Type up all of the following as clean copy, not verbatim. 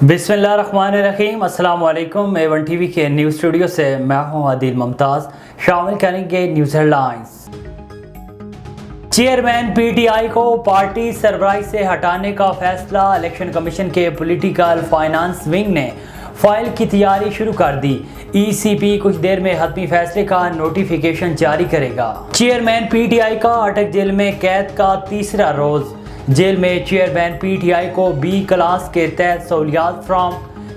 बिस्मिल्लाहिर्रहमानिर्रहीम। अस्सलाम वालेकुम। A1 टीवी के न्यूज़ स्टूडियो से मैं हूं आदिल मुमताज़। शामिल करेंगे न्यूज़ हेडलाइंस। चेयरमैन PTI को पार्टी सरबराही से हटाने का फैसला। इलेक्शन कमीशन के पॉलिटिकल फाइनेंस विंग ने फाइल की तैयारी शुरू कर दी। ECP कुछ देर में हतमी फैसले का नोटिफिकेशन जारी करेगा। चेयरमैन PTI का अटक जेल में कैद का तीसरा रोज़। जेल में चेयरमैन PTI को B क्लास के तहत सहूलियात फ्राम।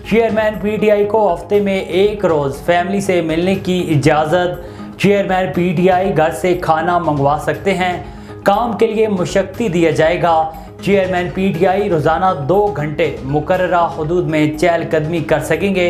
चेयरमैन PTI को हफ्ते में एक रोज़ फैमिली से मिलने की इजाज़त। चेयरमैन PTI घर से खाना मंगवा सकते हैं। काम के लिए मुशक्ति दिया जाएगा। चेयरमैन PTI रोज़ाना 2 घंटे मुकर्ररा हुदूद में चहलकदमी कर सकेंगे।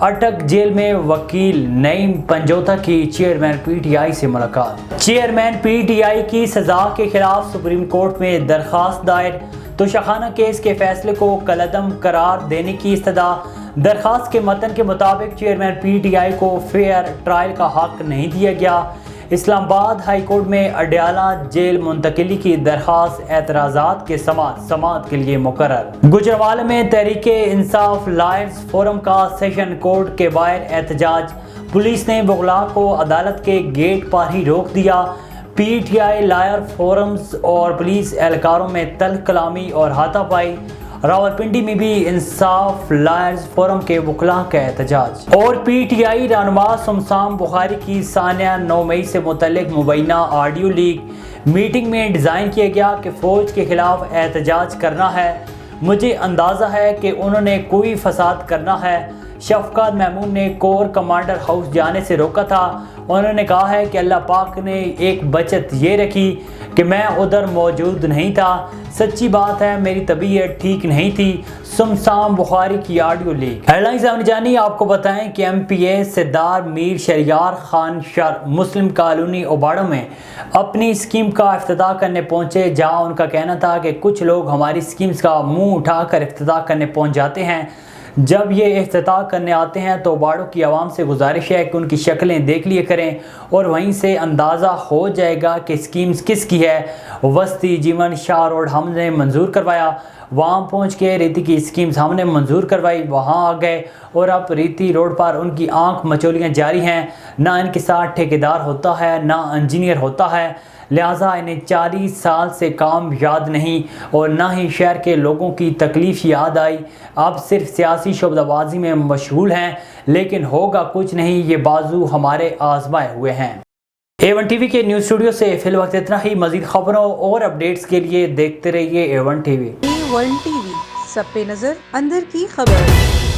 अटक जेल में वकील नईम पंजोता की चेयरमैन PTI से मुलाकात। चेयरमैन PTI की सज़ा के खिलाफ सुप्रीम कोर्ट में दरख्वास्त दायर। तोशाखाना केस के फैसले को कलअदम करार देने की इस्तदा। दरख्वास्त के मतन के मुताबिक चेयरमैन PTI को फेयर ट्रायल का हक नहीं दिया गया। इस्लामाबाद हाई कोर्ट में अडयाला जेल मुंतकिली की दरख्वास्त एतराज़ात के समाअत के लिए मुकर्रर। गुजरांवाला में तहरीके इंसाफ लायर्स फोरम का सेशन कोर्ट के बाहर एहतजाज। पुलिस ने वकला को अदालत के गेट पर ही रोक दिया। PTI लायर फोरम्स और पुलिस एहलकारों में तल्ख कलामी और हाथापाई। रावलपिंडी में भी इंसाफ लायर्स फोरम के वकला का एहतजाज। और PTI रहनुमा शमशाम बुखारी की सानिया 9 मई से मुतल्लिक मुबैना ऑडियो लीक। मीटिंग में डिज़ाइन किया गया कि फ़ौज के खिलाफ एहतजाज करना है। मुझे अंदाज़ा है कि उन्होंने कोई फसाद करना है। शफकत महमूद ने कोर कमांडर हाउस जाने से रोका था। उन्होंने कहा है कि अल्लाह पाक ने एक बचत ये रखी कि मैं उधर मौजूद नहीं था। सच्ची बात है, मेरी तबीयत ठीक नहीं थी। शमशाम बुखारी की ऑडियो लीक। हेडलाइंस आपने जानी। आपको बताएं कि MPA सरदार मीर शरियार खान शर मुस्लिम कॉलोनी ओबाड़ा में अपनी स्कीम का इफ्तिताह करने पहुंचे, जहां उनका कहना था कि कुछ लोग हमारी स्कीम्स का मुंह उठाकर इफ्तिताह करने पहुंच जाते हैं। जब ये इफ्तिताह करने आते हैं तो बाड़ों की आवाम से गुजारिश है कि उनकी शक्लें देख लिया करें और वहीं से अंदाज़ा हो जाएगा कि स्कीम्स किसकी है। वस्ती जीवन शाह रोड हमने मंजूर करवाया। वहाँ पहुँच के रीति की स्कीम्स हमने मंजूर करवाई। वहाँ आ गए और अब रीति रोड पर उनकी आंख मचोलियाँ जारी हैं। ना इनके साथ ठेकेदार होता है, ना इंजीनियर होता है, लिहाजा इन्हें 40 साल से काम याद नहीं और ना ही शहर के लोगों की तकलीफ़ याद आई। अब सिर्फ सियासी शोबदाबाजी में मशगूल हैं, लेकिन होगा कुछ नहीं। ये बाजू हमारे आजमाए हुए हैं। A1 टीवी के न्यूज़ स्टूडियो से फिल वक्त इतना ही। मज़ीद खबरों और अपडेट्स के लिए देखते रहिए A1 टीवी। A1 टीवी, सब पे नज़र, अंदर की खबर।